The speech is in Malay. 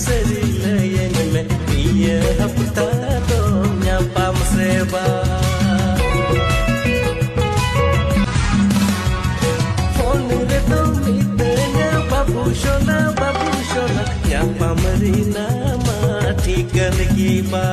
serilayan me iya hapta to nyapa mseba phone re to mitanya babu shona nyapa marina ma thik giba